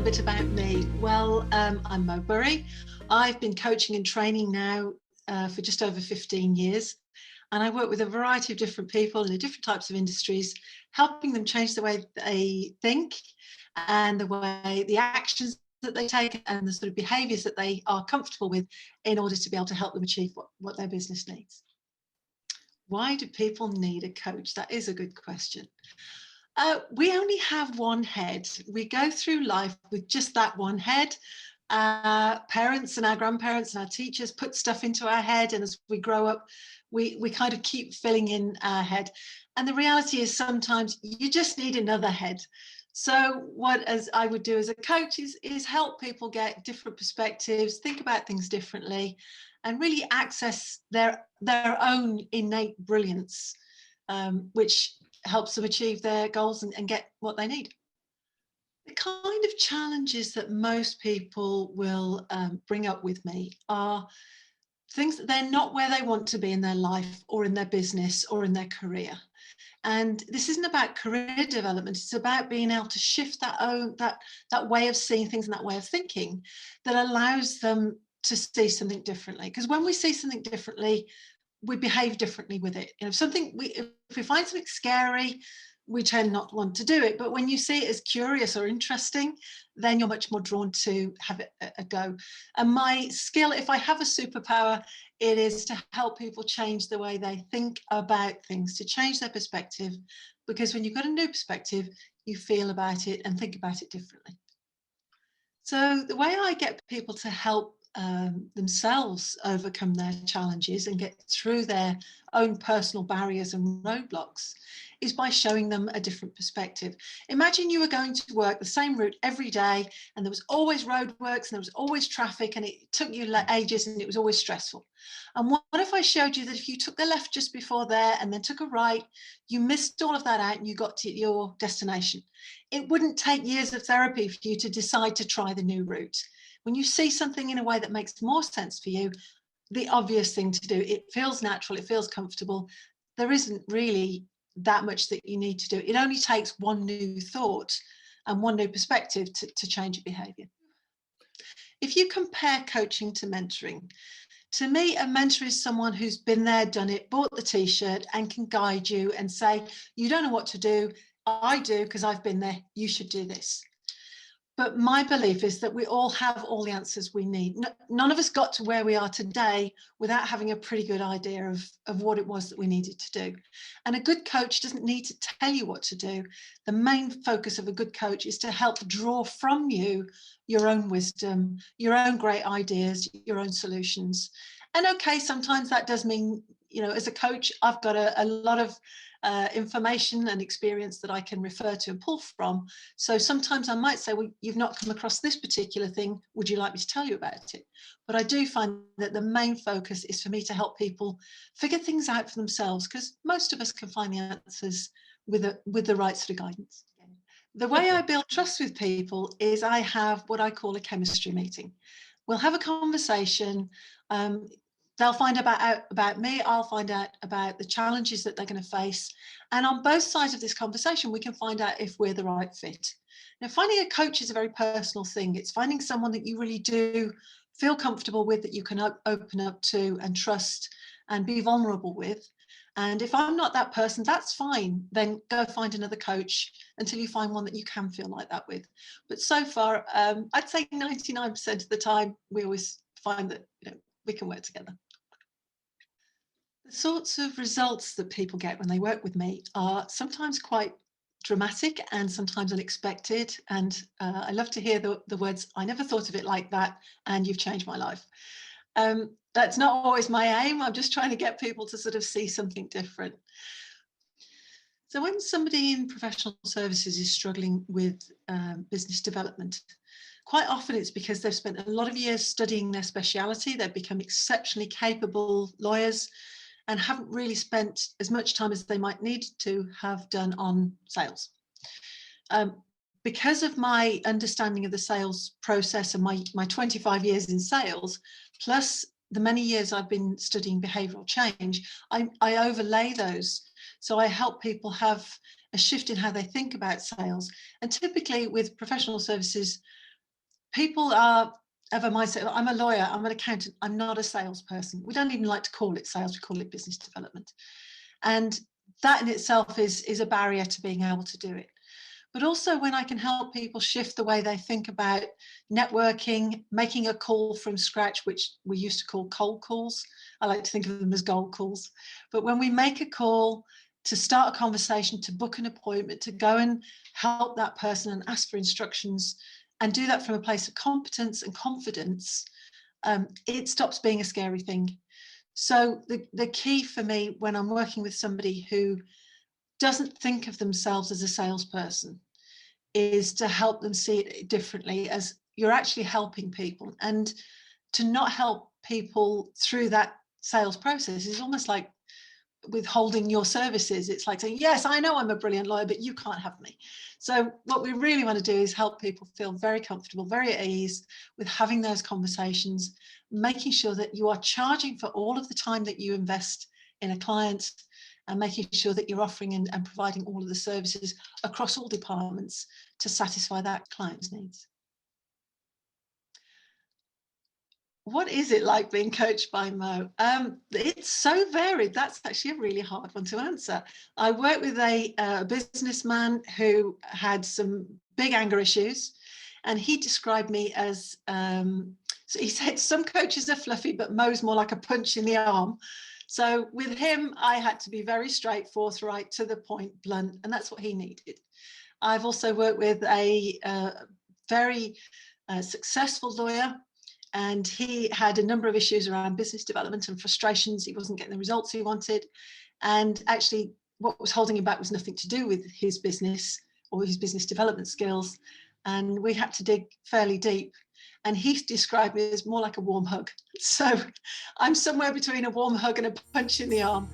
little bit about me. Well, I'm Mo Burry. I've been coaching and training now for just over 15 years. And I work with a variety of different people in different types of industries, helping them change the way they think and the actions that they take and the sort of behaviours that they are comfortable with in order to be able to help them achieve what their business needs. Why do people need a coach? That is a good question. We only have one head. We go through life with just that one head. Our parents and our grandparents and our teachers put stuff into our head, and as we grow up, we kind of keep filling in our head. And the reality is sometimes you just need another head. So what as I would do as a coach is help people get different perspectives, think about things differently, and really access their own innate brilliance, which helps them achieve their goals and get what they need. The kind of challenges that most people will bring up with me are things that they're not where they want to be in their life or in their business or in their career. And this isn't about career development, it's about being able to shift that way of seeing things and that way of thinking that allows them to see something differently. Because when we see something differently, we behave differently with it. You know, if we find something scary, we tend not to want to do it. But when you see it as curious or interesting, then you're much more drawn to have it a go. And my skill, if I have a superpower, it is to help people change the way they think about things, to change their perspective. Because when you've got a new perspective, you feel about it and think about it differently. So the way I get people to help themselves overcome their challenges and get through their own personal barriers and roadblocks is by showing them a different perspective. Imagine you were going to work the same route every day and there was always roadworks and there was always traffic and it took you ages and it was always stressful. And what if I showed you that if you took the left just before there and then took a right, you missed all of that out and you got to your destination? It wouldn't take years of therapy for you to decide to try the new route. When you see something in a way that makes more sense for you, the obvious thing to do, it feels natural, it feels comfortable. There isn't really that much that you need to do. It only takes one new thought and one new perspective to change your behavior. If you compare coaching to mentoring, to me, a mentor is someone who's been there, done it, bought the t-shirt and can guide you and say, you don't know what to do. I do because I've been there. You should do this. But my belief is that we all have all the answers we need. None of us got to where we are today without having a pretty good idea of what it was that we needed to do. And a good coach doesn't need to tell you what to do. The main focus of a good coach is to help draw from you your own wisdom, your own great ideas, your own solutions. And okay, sometimes that does mean, you know, as a coach, I've got a lot of information and experience that I can refer to and pull from. So sometimes I might say, well, you've not come across this particular thing. Would you like me to tell you about it? But I do find that the main focus is for me to help people figure things out for themselves, because most of us can find the answers with the right sort of guidance. The way I build trust with people is I have what I call a chemistry meeting. We'll have a conversation. They'll find out about me, I'll find out about the challenges that they're going to face. And on both sides of this conversation, we can find out if we're the right fit. Now, finding a coach is a very personal thing. It's finding someone that you really do feel comfortable with, that you can open up to and trust and be vulnerable with. And if I'm not that person, that's fine. Then go find another coach until you find one that you can feel like that with. But so far, I'd say 99% of the time, we always find that, you know, we can work together. The sorts of results that people get when they work with me are sometimes quite dramatic and sometimes unexpected. And I love to hear the words, I never thought of it like that, and you've changed my life. That's not always my aim. I'm just trying to get people to sort of see something different. So when somebody in professional services is struggling with business development, quite often it's because they've spent a lot of years studying their speciality. They've become exceptionally capable lawyers and haven't really spent as much time as they might need to have done on sales. Because of my understanding of the sales process and my 25 years in sales, plus the many years I've been studying behavioural change, I overlay those. So I help people have a shift in how they think about sales. And typically with professional services, people are of a mindset, I'm a lawyer, I'm an accountant, I'm not a salesperson. We don't even like to call it sales, we call it business development. And that in itself is a barrier to being able to do it. But also when I can help people shift the way they think about networking, making a call from scratch, which we used to call cold calls. I like to think of them as gold calls. But when we make a call to start a conversation, to book an appointment, to go and help that person and ask for instructions and do that from a place of competence and confidence, it stops being a scary thing. So the key for me when I'm working with somebody who doesn't think of themselves as a salesperson is to help them see it differently, as you're actually helping people. And to not help people through that sales process is almost like withholding your services. It's like saying, yes, I know I'm a brilliant lawyer, but you can't have me. So what we really want to do is help people feel very comfortable, very at ease with having those conversations, making sure that you are charging for all of the time that you invest in a client, and making sure that you're offering and providing all of the services across all departments to satisfy that client's needs. What is it like being coached by Mo? It's so varied. That's actually a really hard one to answer. I worked with a businessman who had some big anger issues, and he described me as, so he said, some coaches are fluffy, but Mo's more like a punch in the arm. So with him, I had to be very straight, forthright, to the point, blunt, and that's what he needed. I've also worked with a very successful lawyer, and he had a number of issues around business development and frustrations. He wasn't getting the results he wanted. And actually, what was holding him back was nothing to do with his business or his business development skills. And we had to dig fairly deep. And he described me as more like a warm hug. So I'm somewhere between a warm hug and a punch in the arm.